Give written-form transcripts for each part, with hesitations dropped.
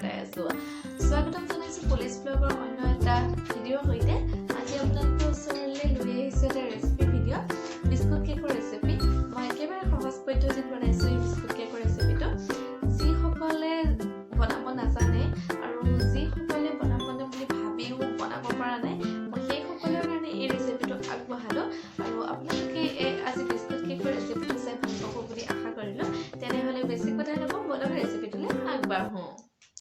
কৰাই আছো স্বাগতম জনাইছো পুলিচ ব্লগৰ অন্য এটা ভিডিঅ সৈতে আজি আপোনালোকৰ ওচৰলৈ লৈ আহিছো এটা ৰেচিপি ভিডিঅ বিস্কুট কেকৰ ৰেচিপি মই একেবাৰে সহজ পদ্ধতিত বনাইছো এই বিস্কুট কেকৰ ৰেচিপিটো যিসকলে বনাব নাজানে আৰু যিসকলে বনাব বুলি ভাবিও বনাব পৰা নাই মই সেই সকলৰ কাৰণে এই ৰেচিপিটো আগবঢ়ালো আৰু আপোনালোকে আজি বিস্কুট কেকৰ ৰেচিপিটো চাই ভাল পাব বুলি আশা কৰিলো তেনেহলে বেছি কথা নকওঁ বলক ৰেচিপিটোলৈ আগবাঢ়ো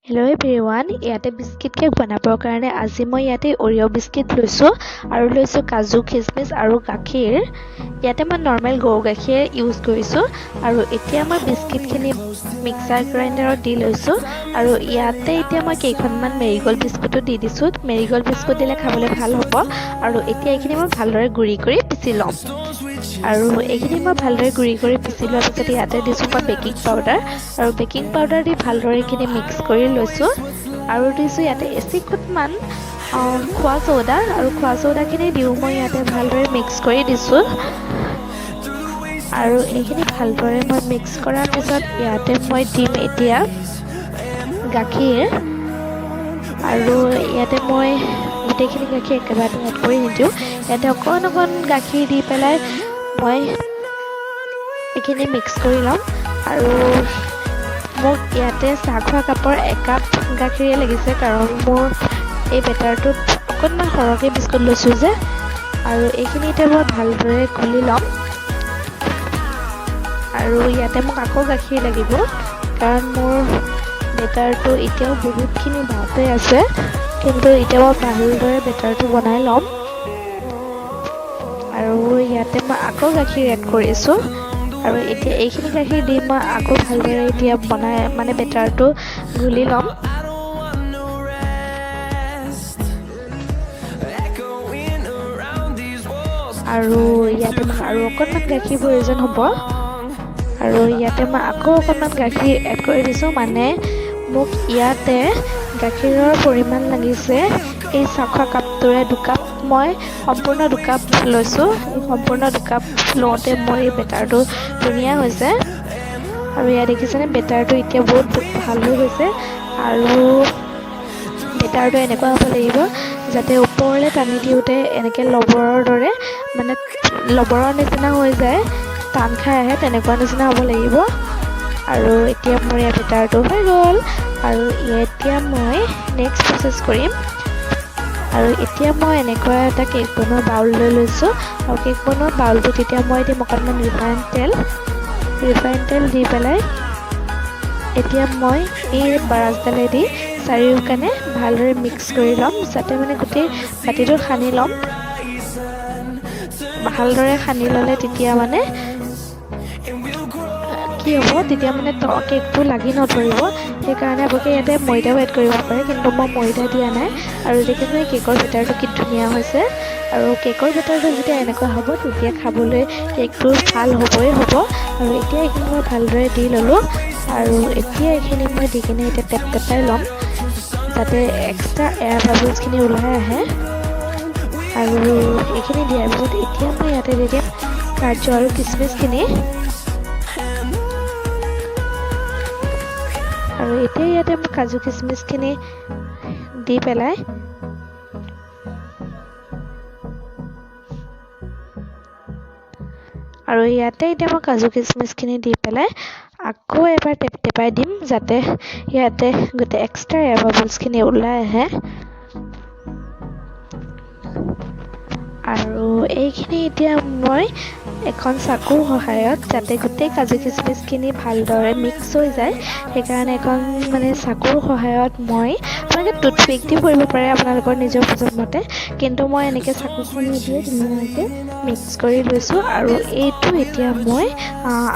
Hello everyone, ইয়াতে বিস্কিট কেক বনাবৰ কাৰণে আজি মই ইয়াতে ওৰিও বিস্কিট লৈছো আৰু লৈছো কাজু কিচমিচ আৰু গাখীৰ ইয়াতে মই নৰ্মেল গৰু গাখীৰ ইউজ কৰিছো আৰু এতিয়া মই বিস্কিটখিনি মিক্সাৰ গ্ৰাইণ্ডাৰত দি লৈছো আৰু ইয়াতে এতিয়া মই কেইখনমান মেৰিগোল্ড বিস্কুটো দি দিছো মেৰিগোল্ড বিস্কুট দিলে খাবলৈ ভাল হ'ব আৰু এতিয়া এইখিনি মই ভালদৰে গুৰি কৰি পিচি ল'ম আৰু এইখিনি মই ভালদৰে গুৰি কৰি পিচি লোৱাৰ পিছত ইয়াতে দিছো মই বেকিং পাউডাৰ আৰু বেকিং পাউডাৰ দি ভালদৰে এইখিনি মিক্স কৰি লৈছো আৰু দিছো ইয়াতে এচিকুটমান খোৱা চৌদা আৰু খোৱা চৌদাখিনি দিও মই ইয়াতে ভালদৰে মিক্স কৰি দিছো আৰু এইখিনি ভালদৰে মই মিক্স কৰাৰ পিছত ইয়াতে মই দিম এতিয়া গাখীৰ আৰু ইয়াতে মই গোটেইখিনি গাখীৰ একেবাৰে এড কৰি নিদিওঁ ইয়াতে অকণ অকণ গাখীৰ দি পেলাই মই এইখিনি মিক্স কৰি ল'ম আৰু মোক ইয়াতে চাহ খোৱা কাপৰ 1 কাপ গাখীৰে লাগিছে কাৰণ মোৰ এই বেটাৰটোত অকণমান সৰহকৈ বিস্কুট লৈছোঁ যে আৰু এইখিনি এতিয়া মই ভালদৰে ঘুলি ল'ম আৰু ইয়াতে মোক আকৌ গাখীৰ লাগিব কাৰণ মোৰ বেটাৰটো এতিয়াও বহুতখিনি ভাপে আছে কিন্তু এতিয়া মই ভালদৰে বেটাৰটো বনাই ল'ম আৰু ইয়াতে মই আকৌ গাখীৰ এড কৰিছোঁ আৰু এতিয়া এইখিনি গাখীৰ দি মই আকৌ ভালদৰে এতিয়া বনাই মানে বেটাৰটো ঘুলি ল'ম আৰু ইয়াতে মোক আৰু অকণমান গাখীৰ প্ৰয়োজন হ'ব আৰু ইয়াতে মই আকৌ অকণমান গাখীৰ এড কৰি দিছোঁ মানে মোক ইয়াতে গাখীৰৰ পৰিমাণ লাগিছে এই চাহ খোৱা কাপটোৰে 2 কাপ মই সম্পূৰ্ণ 2 কাপ লৈছোঁ এই সম্পূৰ্ণ 2 কাপ লওঁতে মোৰ এই বেটাৰটো ধুনীয়া হৈছে আৰু ইয়াত দেখিছেনে বেটাৰটো এতিয়া বহুত ভাল হৈ গৈছে আৰু বেটাৰটো এনেকুৱা হ'ব লাগিব যাতে ওপৰলৈ টানি দিওঁতে এনেকৈ লবৰৰ দৰে মানে লবৰৰ নিচিনা হৈ যায় টান খাই আহে তেনেকুৱা নিচিনা হ'ব লাগিব আৰু এতিয়া মোৰ ইয়াত বেটাৰটো হৈ গ'ল আৰু এতিয়া মই নেক্সট প্ৰচেছ কৰিম আৰু এতিয়া মই এনেকুৱা এটা কেক বনোৱা বাউল লৈ লৈছোঁ আৰু কেক বনোৱা বাউলটোত এতিয়া মই দিম অকণমান ৰিফাইন তেল দি পেলাই এতিয়া মই এই ব্ৰাছডালেদি চাৰিওকাণে ভালদৰে মিক্স কৰি ল'ম যাতে মানে গোটেই বাতিটো সানি ল'ম ভালদৰে সানি ল'লে তেতিয়া মানে কি হ'ব তেতিয়া মানে কেকটো লাগি নধৰিব সেইকাৰণে আপোনালোকে ইয়াতে ময়দাও এড কৰিব পাৰে কিন্তু মই ময়দা দিয়া নাই আৰু দেখিছোঁ কেকৰ বেটাৰটো কি ধুনীয়া হৈছে আৰু কেকৰ বেটাৰটো যেতিয়া এনেকুৱা হ'ব তেতিয়া খাবলৈ কেকটো ভাল হ'বই হ'ব আৰু এতিয়া এইখিনি মই ভালদৰে দি ল'লোঁ আৰু এতিয়া এইখিনি মই দি কিনে এতিয়া টেপাই ল'ম যাতে এক্সট্ৰা এয়াৰ বাবলছখিনি ওলাই আহে আৰু এইখিনি দিয়াৰ পিছত এতিয়া মই ইয়াতে দি দিম কাজু আৰু কিচমিচখিনি আৰু এতিয়া ইয়াতে মই কাজু কিচমিচখিনি দি পেলাই আৰু ইয়াতে এতিয়া মই কাজু কিচমিচখিনি দি পেলাই আকৌ এবাৰ টেপাই দিম যাতে ইয়াতে গোটেই এক্সট্ৰা এয়াৰ বাবলছখিনি ওলাই আহে আৰু এইখিনি এতিয়া মই এখন চাকুৰ সহায়ত যাতে গোটেই কাজু কিচমিচখিনি ভালদৰে মিক্স হৈ যায় সেইকাৰণে এখন মানে চাকুৰ সহায়ত মই আপোনালোকে টুথপিক দি কৰিব পাৰে আপোনালোকৰ নিজৰ পছন্দ মতে কিন্তু মই এনেকৈ চাকুখনি দিয়ে ধুনীয়াকৈ মিক্স কৰি লৈছোঁ আৰু এইটো এতিয়া মই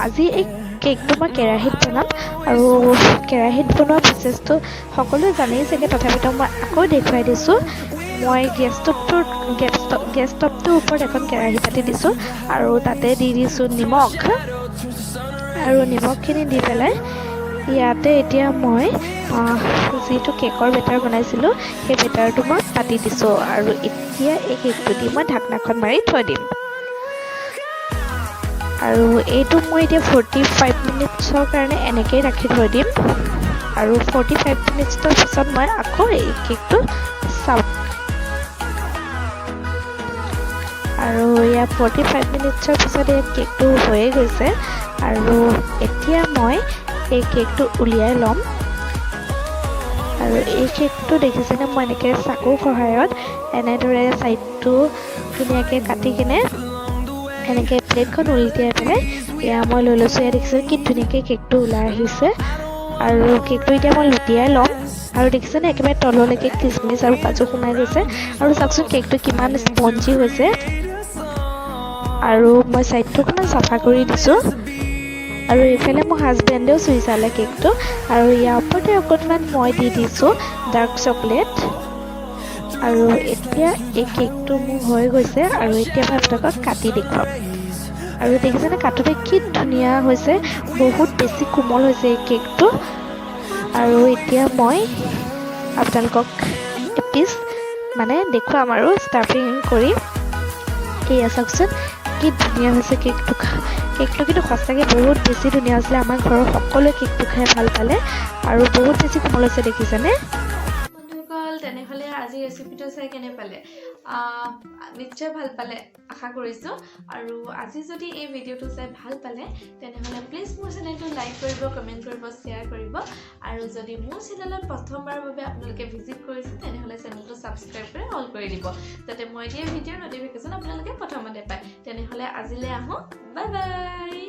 আজি এই কেকটো মই কেৰাহীত বনাম আৰু কেৰাহীত বনোৱা প্ৰচেছটো সকলোৱে জানেই চাগে তথাপিতো মই আকৌ দেখুৱাই দিছোঁ মই গেছ ষ্টভটোৰ ওপৰত এখন কেৰাহী পাতি দিছোঁ আৰু তাতে দি দিছোঁ নিমখ আৰু নিমখখিনি দি পেলাই ইয়াতে এতিয়া মই যিটো কেকৰ বেটাৰ বনাইছিলোঁ সেই বেটাৰটো মই পাতি দিছোঁ আৰু এতিয়া এই কেকটো দি মই ঢাকনাখন মাৰি থৈ দিম আৰু এইটো মই এতিয়া 45 মিনিটছৰ কাৰণে এনেকৈ ৰাখি থৈ দিম আৰু 45 মিনিটৰ পিছত মই আকৌ এই কেকটো চাওঁ আৰু ইয়াত 45 মিনিটৰ পিছত এই কেকটো হৈয়ে গৈছে আৰু এতিয়া মই এই কেকটো উলিয়াই ল'ম আৰু এই কেকটো দেখিছেনে মই এনেকৈ চাকুৰ সহায়ত এনেদৰে ছাইডটো ধুনীয়াকৈ কাটি কিনে এনেকৈ প্লেটখন উলটিয়াই পেলাই এয়া মই লৈ লৈছোঁ এয়া দেখিছোঁ কি ধুনীয়াকৈ কেকটো ওলাই আহিছে আৰু কেকটো এতিয়া মই লুটিয়াই ল'ম আৰু দেখিছেনে একেবাৰে তললৈকে কিচমিচ আৰু কাজু সোমাই গৈছে আৰু চাওকচোন কেকটো কিমান স্পঞ্জি হৈছে আৰু মই ছাইডটো অকণমান চাফা কৰি দিছোঁ আৰু এইফালে মোৰ হাজবেণ্ডেও চুই চালে কেকটো আৰু ইয়াৰ ওপৰতে অকণমান মই দি দিছোঁ ডাৰ্ক চকলেট আৰু এতিয়া এই কেকটো মোৰ হৈ গৈছে আৰু এতিয়া মই আপোনালোকক কাটি দেখুৱাম আৰু দেখিছেনে কাটোতে কি ধুনীয়া হৈছে বহুত বেছি কোমল হৈছে এই কেকটো আৰু এতিয়া মই আপোনালোকক এপিচ মানে দেখুৱাম আৰু ষ্টাফিং কৰি এয়া চাওকচোন কি ধুনীয়া হৈছে কেকটো কিন্তু সঁচাকৈ বহুত বেছি ধুনীয়া হৈছিলে আমাৰ ঘৰৰ সকলোৱে কেকটো খাই ভাল পালে আৰু বহুত বেছি কোমল হৈছে দেখিছেনে বন্ধুসকল তেনেহ'লে আজি ৰেচিপিটো চাই কেনে পালে নিশ্চয় ভাল পালে আশা কৰিছোঁ আৰু আজি যদি এই ভিডিঅ'টো চাই ভাল পালে তেনেহ'লে প্লিজ মোৰ চেনেলটো লাইক কৰিব কমেণ্ট কৰিব শ্বেয়াৰ কৰিব আৰু যদি মোৰ চেনেলত প্ৰথমবাৰৰ বাবে আপোনালোকে ভিজিট কৰিছে তেনেহ'লে চেনেলটো ছাবস্ক্ৰাইব কৰি অল কৰি দিব যাতে মই দিয়া ভিডিঅ'ৰ নটিফিকেশ্যন আপোনালোকে প্ৰথমতে পায় তেনেহ'লে আজিলৈ আহোঁ বাই বাই